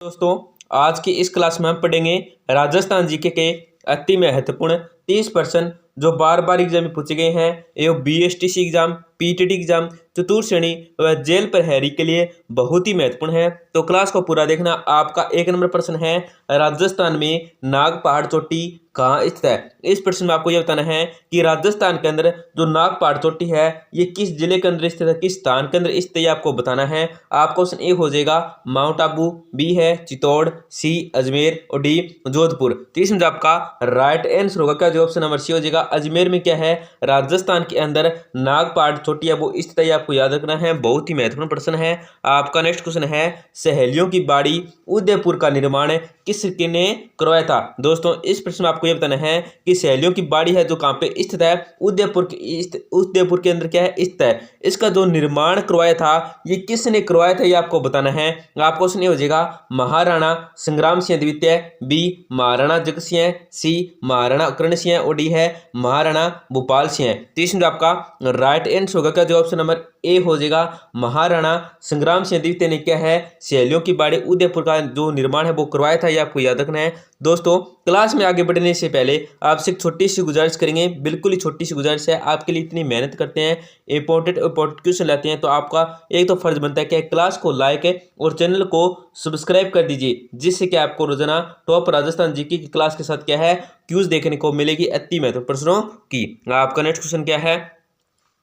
दोस्तों, आज की इस क्लास में हम पढ़ेंगे राजस्थान जीके के अति महत्वपूर्ण 30 प्रश्न जो बार बार एग्जाम में पूछे गए हैं एवं बीएसटीसी एग्जाम, पीटीटी एग्जाम, चतुर्थ श्रेणी व जेल प्रहरी के लिए बहुत ही महत्वपूर्ण है। तो क्लास को पूरा देखना। आपका 1 नंबर प्रश्न है, राजस्थान में नाग पहाड़ चोटी कहाँ स्थित है। इस प्रश्न में आपको यह बताना है कि राजस्थान के अंदर जो नाग पहाड़ चोटी है ये किस जिले के अंदर स्थित है, किस स्थान के अंदर स्थित है, ये आपको बताना है। आपका ऑप्शन ए हो जाएगा माउंट आबू, बी है चित्तौड़, सी अजमेर और डी जोधपुर। तो इसमें आपका राइट आंसर होगा क्या, जो ऑप्शन नंबर सी हो जाएगा। अजमेर में क्या है, राजस्थान के अंदर नाग पहाड़ चोटी है वो स्थित है, आपको याद रखना है। बहुत ही महत्वपूर्ण प्रश्न है। आपका नेक्स्ट क्वेश्चन है, सहेलियों की बाड़ी उदयपुर का निर्माण किसने करवाया था। दोस्तों, इस प्रश्न में आपको यह बताना है कि सहेलियों की बाड़ी है जो कहाँ पे स्थित है, उदयपुर के अंदर क्या है, स्थित है। इसका जो निर्माण करवाया था ये किसने करवाया था, ये आपको बताना है। आपको क्वेश्चन ये हो जाएगा महाराणा संग्राम सिंह द्वितीय, बी महाराणा जगत सिंह, सी महाराणा कर्ण सिंह और डी है महाराणा भूपाल सिंह। तो इसमें आपका राइट आंसर होगा क्या, जो ऑप्शन नंबर ए हो जाएगा। महाराणा संग्राम सिंह द्वितीय ने क्या है, सहेलियों की बाड़ी उदयपुर का जो निर्माण है वो करवाया था, ये आपको याद रखना है। दोस्तों, क्लास में आगे बढ़ने से पहले आपसे एक छोटी सी गुजारिश करेंगे, बिल्कुल ही छोटी सी गुजारिश है। आपके लिए इतनी मेहनत करते हैं, इंपॉर्टेंट क्वेश्चन लाते हैं, तो आपका एक तो फर्ज बनता है कि क्लास को लाइक और चैनल को सब्सक्राइब कर दीजिए, जिससे कि आपको रोजाना टॉप राजस्थान जीके की क्लास के साथ क्या है, क्यूज देखने को मिलेगी अति महत्वपूर्ण प्रश्नों की। आपका नेक्स्ट क्वेश्चन क्या है,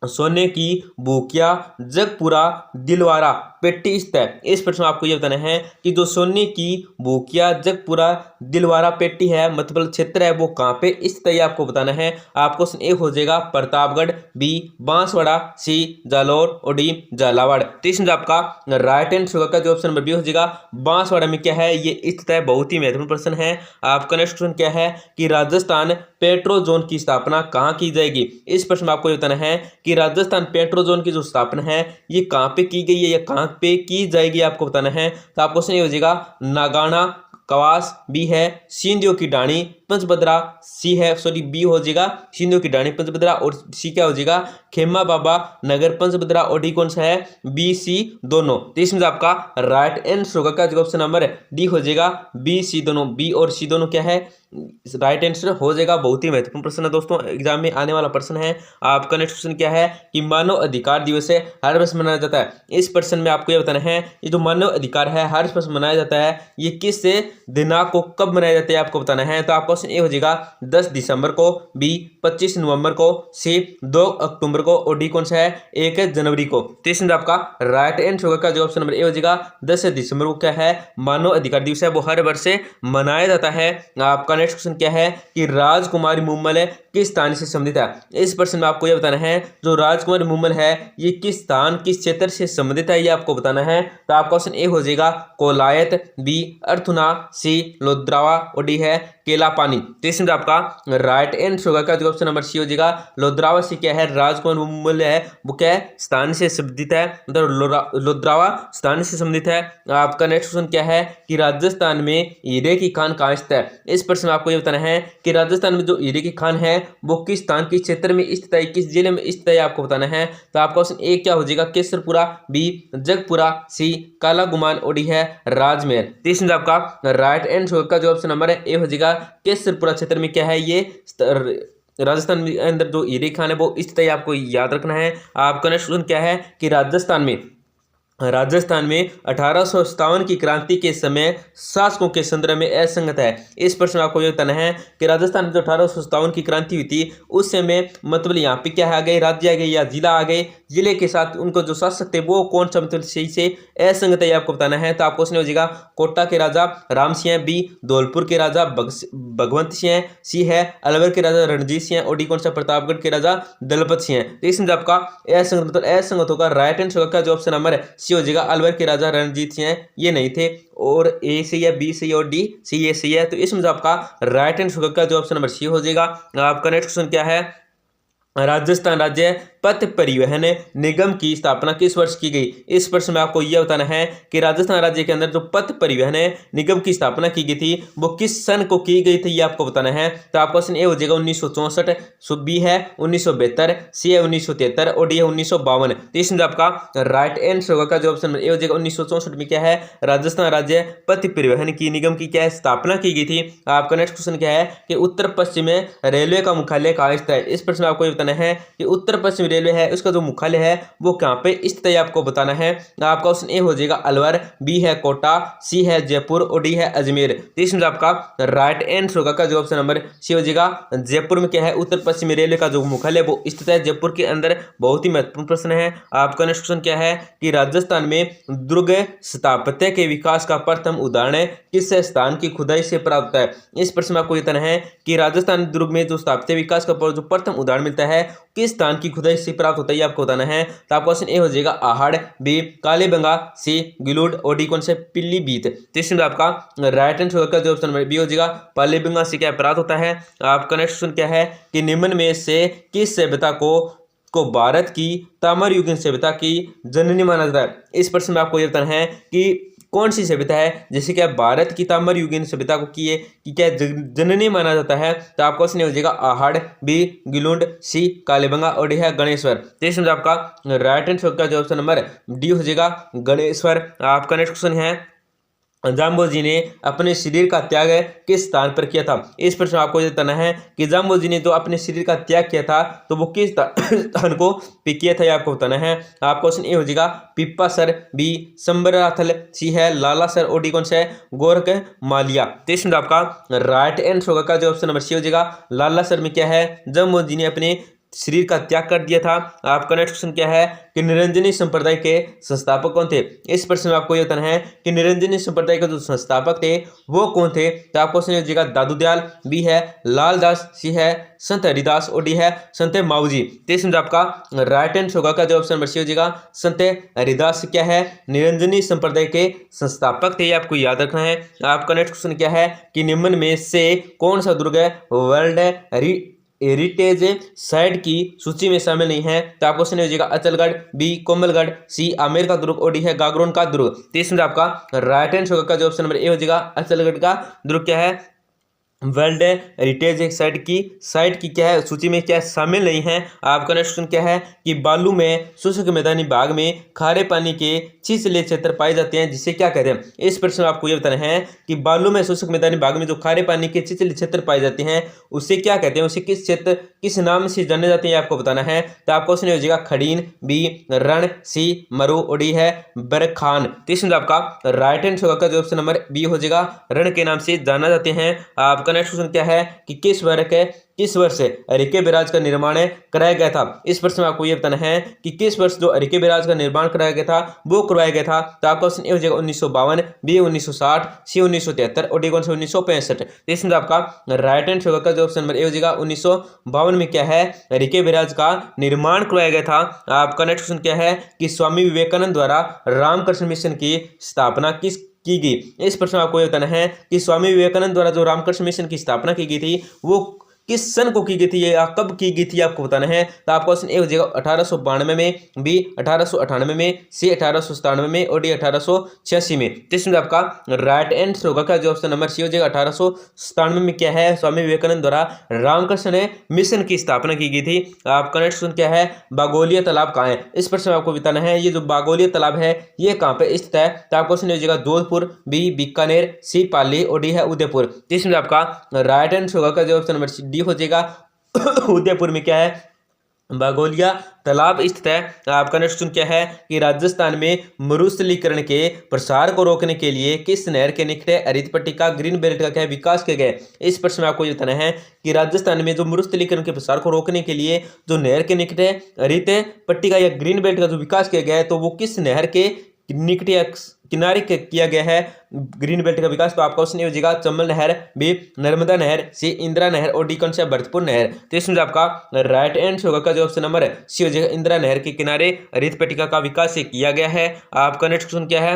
सोने की भूकिया जगपुरा दिलवारा पेटी स्थित है। इस प्रश्न में आपको यह बताना है कि जो सोने की भूकिया जगपुरा दिलवारा पेटी है मतलब क्षेत्र है वो कहाँ पे स्थित है, आपको बताना है। आपको क्वेश्चन ए हो जाएगा प्रतापगढ़, बी बांसवाड़ा, सी जालौर और डी झालावाड़। तो इसमें आपका राइट आंसर होगा जो ऑप्शन नंबर बी हो जाएगा। बांसवाड़ा में क्या है, ये स्थित है। बहुत ही महत्वपूर्ण प्रश्न है। आपका नेक्स्ट क्वेश्चन क्या है कि राजस्थान पेट्रो जोन की स्थापना कहाँ की जाएगी। इस प्रश्न में आपको बताना है कि राजस्थान पेट्रो जोन की जो स्थापना है ये कहाँ पे की गई है या कहाँ पे की जाएगी, आपको बताना है। तो आपको क्वेश्चन ये हो जाएगा नागाना कवास, बी है सिंधियों की डाणी पंचभद्रा, सी है बी हो जाएगा सिंधियों की डाणी पंचभद्रा और सी क्या हो जाएगा खेमा बाबा नगर पंचभद्रा और डी कौन सा है, बी सी दोनों। तो इसमें आपका राइट आंसर होगा क्या, ऑप्शन नंबर डी हो जाएगा बी सी दोनों। बी और सी दोनों क्या है, राइट आंसर हो जाएगा। बहुत ही महत्वपूर्ण प्रश्न है दोस्तों, एग्जाम में आने वाला प्रश्न है। आपका नेक्स्ट क्वेश्चन क्या है कि मानव अधिकार दिवस है हर वर्ष मनाया जाता है। इस प्रश्न में आपको यह बताना है ये जो मानव अधिकार है हर वर्ष मनाया जाता है ये किस दिनांक को कब मनाया जाता है, आपको बताना है। तो आपका क्वेश्चन ए हो जाएगा 10 दिसंबर को, बी 25 नवंबर को, सी 2 अक्टूबर को और डी कौन सा है 1 जनवरी को। तो इसमें आपका राइट आंसर होगा जो ऑप्शन नंबर ए हो जाएगा 10 दिसंबर को क्या है मानव अधिकार दिवस है वो हर वर्ष मनाया जाता है। आपका नेक्स्ट क्वेश्चन क्या है कि राजकुमारी मुम्मल किस स्थान से संबंधित है। इस प्रश्न में आपको यह बताना है जो राजकुमारी मुम्मल है ये किस स्थान किस क्षेत्र से संबंधित है, ये आपको बताना है। तो आपका ऑप्शन ए हो जाएगा कोलायत, बी अर्थुना, सी लोद्रावा और डी है केला पानी। तो इसमें आपका राइट आंसर होगा क्या, जो ऑप्शन नंबर सी हो जाएगा लोद्रावा से क्या है राजकुमार मुम्मल है वो क्या है स्थान से संबंधित है, मतलब लोद्रावा स्थान से संबंधित है। आपका नेक्स्ट क्वेश्चन क्या है कि राजस्थान में हीरे की खान कहाँ स्थित है। इस प्रश्न में आपको ये बताना है कि राजस्थान में जो हीरे की खान है वो किस स्थान किस क्षेत्र में स्थित है, किस जिले में स्थित है, आपको बताना है। तो आपका क्वेश्चन ए क्या हो जाएगा केसरपुरा, बी जगपुरा, सी काला गुमान और डी है राजमेर। तो इसमें आपका राइट आंसर होगा जो ऑप्शन नंबर ए हो जाएगा केसरपुरा क्षेत्र में क्या है ये राजस्थान के अंदर जो हीरे खान है वो स्थित है, आपको याद रखना है। आपका नेक्स्ट क्वेश्चन क्या है कि राजस्थान में 1857 की क्रांति के समय शासकों के संदर्भ में असंगत है। इस प्रश्न में आपको यह बताना है कि राजस्थान में जो 1857 की क्रांति हुई थी उस समय मतलब यहाँ पे क्या आ गए राज्य आ गए या जिला आ गए, जिले के साथ उनको जो शासक थे वो कौन सा मतलब सही से असंगत है, आपको बताना है। तो आपको क्वेश्चन हो जाएगा कोटा के राजा राम सिंह, बी धौलपुर के राजा भगवंत सिंह, सी है अलवर के राजा रणजीत सिंह और डी कौन सा प्रतापगढ़ के राजा दलपत सिंह। तो इसमें आपका असंगत मतलब असंगत होगा, राइट आंसर होगा जो ऑप्शन नंबर हो जाएगा अलवर के राजा रणजीत सिंह ये नहीं थे, और ए सही है, बी सही और डी सी ये सही है। तो इसमें आपका राइट आंसर होगा जो ऑप्शन नंबर सी हो जाएगा। आपका नेक्स्ट क्वेश्चन क्या है राजस्थान राज्य पथ परिवहन निगम की स्थापना किस वर्ष की गई। इस प्रश्न में आपको यह बताना है कि राजस्थान राज्य के अंदर जो पथ परिवहन निगम की स्थापना की गई थी वो किस सन को की गई थी, ये आपको बताना है। तो आपका क्वेश्चन ए हो जाएगा 1964, बी है 1972, सी है 1973 और डी है 1952। तो इसमें आपका राइट आंसर होगा का जो ऑप्शन ए हो जाएगा 1964 में क्या है, राजस्थान राज्य पथ परिवहन की निगम की क्या स्थापना की गई थी। आपका नेक्स्ट क्वेश्चन क्या है कि उत्तर पश्चिम रेलवे का मुख्यालय कहाँ स्थित है। इस प्रश्न में आपको ये बताना है कि उत्तर पश्चिम रेलवे है उसका जो मुख्यालय है वो कहाँ पे स्थित है, आपको बताना है। आपका ऑप्शन ए हो जाएगा अलवर, बी है कोटा, सी है जयपुर और डी है अजमेर। तो इसमें आपका राइट आंसर होगा का जो ऑप्शन नंबर सी हो जाएगा जयपुर में क्या है, उत्तर पश्चिम रेलवे का जो मुख्यालय वो स्थित है जयपुर के अंदर। बहुत ही महत्वपूर्ण प्रश्न है। आपका नेक्स्ट क्वेश्चन क्या है कि राजस्थान में दुर्ग स्थापत्य के विकास का प्रथम उदाहरण किस स्थान की खुदाई से प्राप्त होता है। इस प्रश्न में आपको ये बताना है कि राजस्थान दुर्ग में जो स्थापत्य विकास का जो प्रथम उदाहरण मिलता है किस स्थान की खुदाई से प्राप्त होता है, आपको बताना है। तो आपका क्वेश्चन ए हो जाएगा आहड़, बी कालीबंगा, सी गिलूड और डी कौन से पीलीभीत। तो इसमें आपका राइट आंसर होगा जो ऑप्शन बी हो जाएगा कालीबंगा से क्या प्राप्त होता है। आपका नेक्स्ट क्वेश्चन क्या है कि निम्न में से किस सभ्यता को भारत की ताम्रयुगीन सभ्यता की जननी माना जाता है। इस प्रश्न में आपको ये बताना है कि कौन सी सभ्यता है जैसे क्या भारत की ताम्रयुगीन सभ्यता को की क्या जननी माना जाता है। तो आपका क्वेश्चन हो जाएगा आहड़, बी गिलुंड, सी कालीबंगा और डी है गणेश्वर। तो इसमें आपका राइट आंसर का जो ऑप्शन नंबर डी हो जाएगा गणेश्वर। आपका नेक्स्ट क्वेश्चन है जाम्बोजी ने अपने शरीर का त्याग किस स्थान पर किया था। इस प्रश्न आपको ये बताना है कि जाम्बोजी ने जो अपने शरीर का त्याग किया था तो वो किस स्थान को किया था, आपको बताना है। आपका क्वेश्चन ए हो जाएगा पिप्पासर, बी संबराथल, सी है लालासर और डी कौन सा है गोरख मालिया। तो इसमें आपका राइट आंसर होगा का जो ऑप्शन नंबर सी हो जाएगा लालासर में क्या है जाम्बोजी ने अपने शरीर का त्याग कर दिया था। आपका नेक्स्ट क्वेश्चन क्या है कि निरंजनी संप्रदाय के संस्थापक कौन थे। इस प्रश्न में आपको यह बताना है कि निरंजनी संप्रदाय के जो संस्थापक थे वो कौन थे। तो आपको क्वेश्चन हो जाएगा दादू दयाल, बी है लालदास, सी है संत हरिदास और डी है संत माऊजी। तो इसमें आपका राइट आंसर होगा का जो ऑप्शन नंबर सी हो जाएगा संत हरिदास क्या है निरंजनी संप्रदाय के संस्थापक थे, आपको याद रखना है। आपका नेक्स्ट क्वेश्चन क्या है कि निम्न में से कौन सा दुर्ग वर्ल्ड हेरिटेज साइट की सूची में शामिल नहीं है। तो आपको क्वेश्चन हो जाएगा अचलगढ़, बी कोमलगढ़, सी आमेर का दुर्ग और डी है गागरोन का दुर्ग। तो इसमें आपका राइट आंसर होगा जो ऑप्शन नंबर ए हो जाएगा अचलगढ़ का दुर्ग क्या है वर्ल्ड हेरिटेज साइट की क्या है सूची में क्या शामिल नहीं है। आपका नेक्स्ट क्वेश्चन क्या है कि बालू में शुष्क मैदानी भाग में खारे पानी के छिछले क्षेत्र पाए जाते हैं जिसे क्या कहते हैं। इस प्रश्न में आपको ये बताना है कि बालू में शुष्क मैदानी भाग में जो खारे पानी के छिछले क्षेत्र पाए जाते हैं उसे क्या कहते हैं, उसे किस क्षेत्र किस नाम से जाने जाते हैं आपको बताना है। तो आपको क्वेश्चन हो जाएगा खड़ीन, बी रण, सी मरु और डी है बरखान। तो इसमें आपका राइट आंसर होगा जो ऑप्शन नंबर बी हो जाएगा रण के नाम से जाना जाते हैं। आपका नेक्स्ट क्वेश्चन क्या है कि किस वर्ष हरिके बैराज का निर्माण कराया गया था। इस प्रश्न में आपको यह बताना है कि किस वर्ष जो हरिके बैराज का निर्माण कराया गया था वो करवाया गया था। तो आपका क्वेश्चन ए हो जाएगा 1952, बी 1960, सी 1973 और डी कौन सा 1965। तो इसमें आपका राइट आंसर होगा जो ऑप्शन नंबर ए हो जाएगा 1952 में क्या है हरिके बैराज का निर्माण करवाया गया था। आपका नेक्स्ट क्वेश्चन क्या है कि स्वामी विवेकानंद द्वारा रामकृष्ण मिशन की स्थापना की गई। इस प्रश्न में आपको यह बताना है कि स्वामी विवेकानंद द्वारा जो रामकृष्ण मिशन की स्थापना की गई थी वो किस सन को की गई थी या कब की गई थी, आपको बताना है। तो आपका क्वेश्चन ए हो जाएगा 1892 में, बी 1898 में, सी 1897 में और डी 1886 में। तो इसमें आपका राइट आंसर होगा का जो ऑप्शन नंबर सी हो जाएगा 1897 में क्या है स्वामी विवेकानंद द्वारा रामकृष्ण मिशन की स्थापना की गई थी। आपका नेक्स्ट क्वेश्चन क्या है बागोलिया तालाब कहाँ है। इस प्रश्न में आपको बताना है ये जो बागोलिया तालाब है ये कहाँ पे स्थित है। तो आपका क्वेश्चन हो जाएगा जोधपुर, बी बीकानेर, सी पाली और डी है उदयपुर। तो इसमें आपका राइट आंसर होगा का जो ऑप्शन नंबर डी हो जाएगा उदयपुर में क्या है बागोलिया तालाब स्थित है। आपका नेक्स्ट क्वेश्चन क्या है कि राजस्थान में मरुस्थलीकरण के प्रसार को रोकने के लिए किस नहर के निकट हरित पट्टिका ग्रीन बेल्ट का क्या विकास किया गया। इस प्रश्न में आपको ये बताना है कि राजस्थान में जो मरुस्थलीकरण के प्रसार को रोकने के लिए जो नहर के निकट हरित पट्टिका या ग्रीन बेल्ट का जो विकास किया गया है तो वो किस नहर के निकट या किनारे किया गया है ग्रीन बेल्ट का विकास। तो आपका क्वेश्चन हो जाएगा चंबल नहर, बी नर्मदा नहर, सी इंदिरा नहर और डी कौन सा भरतपुर नहर। तो इसमें आपका राइट आंसर होगा का जो ऑप्शन नंबर सी हो जाएगा इंदिरा नहर के किनारे हरित पट्टिका का विकास किया गया है। आपका नेक्स्ट क्वेश्चन क्या है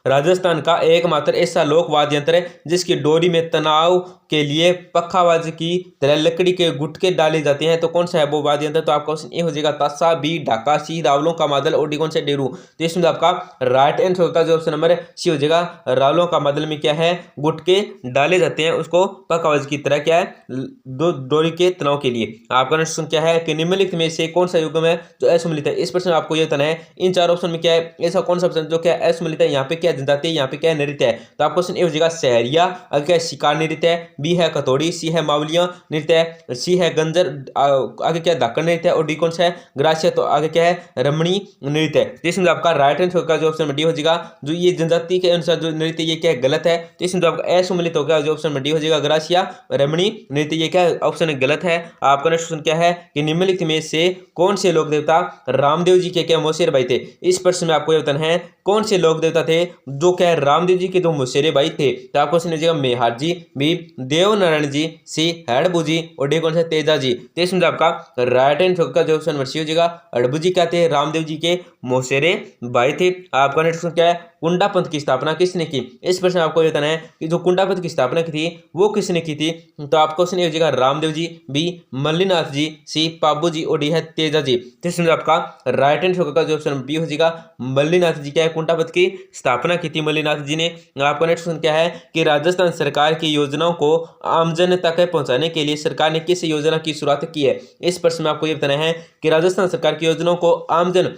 राजस्थान का एकमात्र ऐसा लोक वाद्य यंत्र है जिसकी डोरी में तनाव के लिए पखावाज की तरह लकड़ी के गुटके डाले जाते हैं। तो कौन सा है वो वाद्य यंत्र? तो आपका क्वेश्चन ए हो जाएगा ताशा, बी ढाका, सी रावलों का मादल और डी कौन सा डेरू। तो इसमें आपका राइट आंसर का जो ऑप्शन नंबर सी हो जाएगा। रावलों का मादल में क्या है? गुटके डाले जाते हैं उसको पखावाज की तरह क्या है दो डोरी के तनाव के लिए। आपका नेक्स्ट क्वेश्चन क्या है कि निम्नलिखित में से कौन सा युग्म है जो असम्मिलित है? इस प्रश्न में आपको यह बताना है इन चार ऑप्शन में क्या है ऐसा कौन सा ऑप्शन जो क्या असम्मिलित है। यहाँ पे क्या जनजाति है, यहाँ पे क्या नृत्य है। तो आपको क्वेश्चन ए हो जाएगा सहरिया, आगे क्या है शिकार नृत्य है, बी है कतोड़ी, सी है मावलिया नृत्य है, सी है गंजर, आगे क्या धाकड़ नृत्य है और डी कौन सा है ग्रासिया। तो आगे क्या है रमणी नृत्य है। तो इसमें आपका राइट आंसर का जो ऑप्शन डी हो जाएगा जो ये जनजाति के अनुसार जो नृत्य ये क्या गलत है। तो इसमें आपका असम्मिलित होगा जो ऑप्शन डी हो जाएगा ग्रासिया रमणी नृत्य ये क्या ऑप्शन गलत है। आपका नेक्स्ट क्वेश्चन क्या है कि निम्नलिखित में से कौन से लोक देवता रामदेव जी के क्या मौसेरे भाई थे? इस प्रश्न में आपको यह बताना है कौन से लोक देवता थे जो क्या रामदेव जी के दो मौसेरे भाई थे। तो आपको क्वेश्चन हो जाएगा मेहार जी, बी देवनारायण जी, सी हड़बू जी और डी कौन सा तेजा जी। तो इसमें आपका राइट आंसर का जो ऑप्शन सी हो जाएगा हड़बू जी क्या थे रामदेव जी के मौसेरे भाई थे। आपका नेक्स्ट क्वेश्चन क्या है कुंडा पंथ की स्थापना किसने की? इस प्रश्न में आपको ये बताना है कि जो कुंडा पंथ की स्थापना की थी वो किसने की थी। तो आपको क्वेश्चन ये हो जाएगा रामदेव जी, बी मल्लीनाथ जी, सी पाबू जी और डी है तेजा जी। तो इसमें आपका राइट आंसर का जो ऑप्शन बी हो जाएगा मल्लीनाथ जी क्या है कुंडा पंथ की स्थापना की थी मल्लीनाथ जी ने। आपका नेक्स्ट क्वेश्चन क्या है कि राजस्थान सरकार की योजनाओं को आमजन तक पहुंचाने के लिए सरकार ने किस योजना की शुरुआत की है? इस प्रश्न में आपको ये बताना है कि राजस्थान सरकार की योजनाओं को आमजन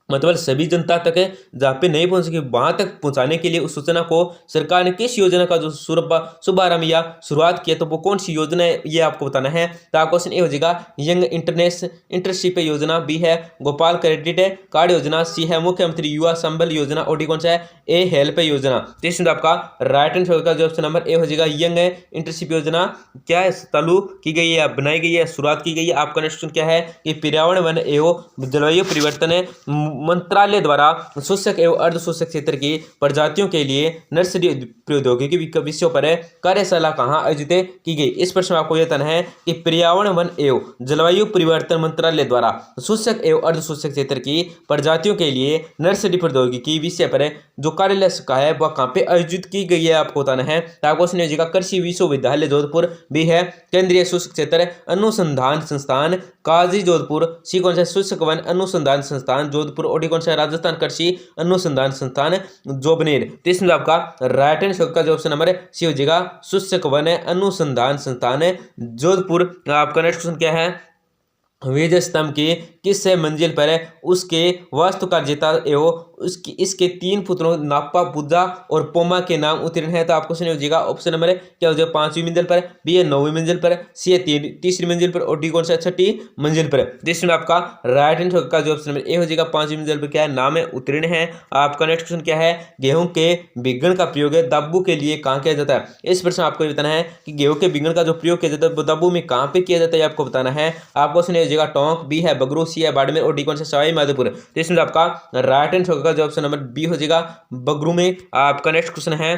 मतलब सभी जनता तक है जहाँ पे नहीं पहुंच सके वहां तक पहुंचाने के लिए उस सूचना को सरकार ने किस योजना का जो शुभारंभ या शुरुआत किया तो वो कौन सी योजना है ये आपको बताना है। तो आपका क्वेश्चन ए हो जाएगा यंग इंटर्नशिप योजना, बी है गोपाल क्रेडिट कार्ड योजना, सी है मुख्यमंत्री युवा संबल योजना और डी कौन सा है ए हेल्प योजना। तो इसमें आपका राइट आंसर का जो ऑप्शन नंबर ए हो जाएगा यंग इंटर्नशिप योजना क्या है चालू की गई है बनाई गई है शुरुआत की गई है। आपका नेक्स्ट क्वेश्चन क्या है कि पर्यावरण वन एवं जलवायु परिवर्तन मंत्रालय द्वारा शुष्क एवं अर्ध शुष्क क्षेत्र की प्रजातियों के लिए नर्सरी प्रौद्योगिकी विषयों पर कार्यशाला कहाँ आयोजित की गई? इस प्रश्न में आपको यह बताना है कि पर्यावरण वन एवं जलवायु परिवर्तन मंत्रालय द्वारा शुष्क एवं अर्ध शुष्क क्षेत्र की प्रजातियों के लिए नर्सरी प्रौद्योगिकी विषय पर जो कार्यालय का है वह कहाँ पे आयोजित की गई है आपको बताना है। तो आपको सुनिए जाएगा कृषि विश्वविद्यालय जोधपुर, बी है केंद्रीय शुष्क क्षेत्र अनुसंधान संस्थान काजी जोधपुर, सी कौन सा शुष्क वन अनुसंधान संस्थान जोधपुर और डी कौन सा राजस्थान कृषि अनुसंधान संस्थान जोबनेर। तो इसमें आपका राइट आंसर का जो ऑप्शन नंबर सी हो जाएगा शुष्क वन अनुसंधान संस्थान जोधपुर। आपका नेक्स्ट क्वेश्चन क्या है विजय स्तंभ की किस मंजिल पर उसके वास्तुकार्यता एवं उसकी इसके तीन पुत्रों नाप्पा बुद्धा और पोमा के नाम उत्तीर्ण है। तो आपको सुनिए हो जाएगा ऑप्शन नंबर क्या हो जाएगा 5वीं मंजिल पर, बी है 9वीं मंजिल पर, सी है तीसरी मंजिल पर और डी कौन सा 6ठी मंजिल पर। जिसमें आपका राइट आंसर का जो ऑप्शन नंबर ए हो जाएगा 5वीं मंजिल पर क्या है नाम है उत्तीर्ण है। आपका नेक्स्ट क्वेश्चन क्या है गेहूं के बिगन का प्रयोग है दाब्बू के लिए कहाँ किया जाता है? इस प्रश्न आपको ये बताना है कि गेहूं के बिगन का जो प्रयोग किया जाता है वो दाब्बू में कहाँ पे किया जाता है आपको बताना है। आपको सुनिए हो जाएगा टोंक, बी है बगरू, सी है बाड़मेर और डी कौन सा सवाई माधोपुर। तो इसमें आपका राइट आंसर का जो ऑप्शन नंबर बी हो जाएगा बगरू में। आपका नेक्स्ट क्वेश्चन है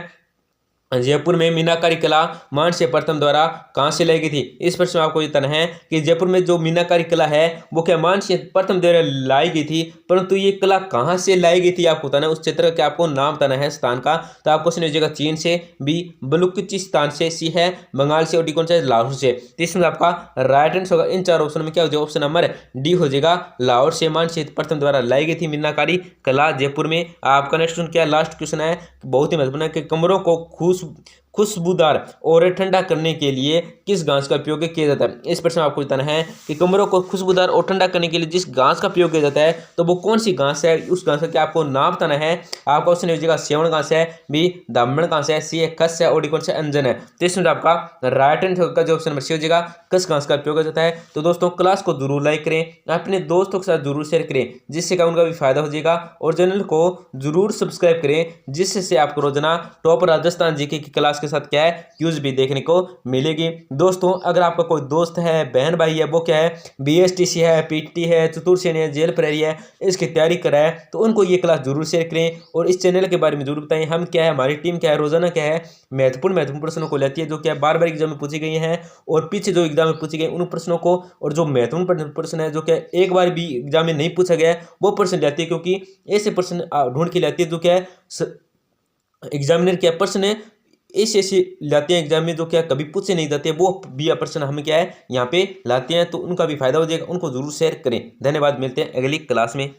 जयपुर में मीनाकारी कला मानसिंह प्रथम द्वारा कहाँ से लाई गई थी? इस प्रश्न में आपको ये बताना है कि जयपुर में जो मीनाकारी कला है वो क्या मानसिंह प्रथम द्वारा लाई गई थी, परंतु ये कला कहाँ से लाई गई थी आपको बताना है उस क्षेत्र का आपको नाम बताना है स्थान का। तो आपको सुनिए जाएगा चीन से, बी बलूचिस्तान से, सी है बंगाल से और डी कौन सा लाहौर से। तो इसमें आपका राइट आंसर होगा इन चार ऑप्शन में क्या हो जाएगा ऑप्शन नंबर डी हो जाएगा लाहौर से मानसिंह प्रथम द्वारा लाई गई थी मीनाकारी कला जयपुर में। आपका नेक्स्ट क्वेश्चन क्या लास्ट क्वेश्चन है बहुत ही महत्वपूर्ण है कि कमरों को खुशबूदार और ठंडा करने के लिए किस घास का उपयोग किया जाता है? इस प्रश्न में आपको बताना है कि कमरों को खुशबूदार और ठंडा करने के लिए जिस घास का प्रयोग किया जाता है तो वो कौन सी घास है उस घास का क्या आपको नाम बताना है। आपका ऑप्शन हो जाएगा सेवण घास है, बी दामन घास है, सी है खस है और डी कौन सा अंजन है। तो इसमें आपका राइट आंसर का जो ऑप्शन नंबर सी हो जाएगा खस घास का उपयोग किया जाता है। तो दोस्तों क्लास को जरूर लाइक करें, अपने दोस्तों के साथ जरूर शेयर करें जिससे का उनका भी फायदा हो जाएगा और चैनल को जरूर सब्सक्राइब करें जिससे आपको रोजाना टॉप राजस्थान जीके की क्लास के साथ क्या है क्यूज भी देखने को मिलेगी। दोस्तों अगर आपका कोई दोस्त है बहन भाई है वो क्या है बीएसटीसी है, पीटी है, चतुर सेन है, जेल प्रहरी है इसकी तैयारी कराए तो उनको ये क्लास जरूर शेयर करें और इस चैनल के बारे में जरूर बताएं हम क्या है हमारी टीम क्या है रोजाना क्या है महत्वपूर्ण प्रश्नों को लेती है जो क्या बार बार एग्जाम में पूछी गई हैं और पीछे जो एग्जाम में पूछे गए उन प्रश्नों को और जो महत्वपूर्ण प्रश्न है जो क्या एक बार भी एग्जाम में नहीं पूछा गया है वो प्रश्न लेती है क्योंकि ऐसे प्रश्न ढूंढ के लेती है जो क्या है एग्जामिनर क्या प्रश्न ऐसे ऐसे लाते हैं एग्जाम में जो क्या कभी पूछे नहीं जाते, वो भी प्रश्न हमें क्या है यहाँ पे लाते हैं, तो उनका भी फायदा हो जाएगा, उनको जरूर शेयर करें। धन्यवाद, मिलते हैं अगली क्लास में।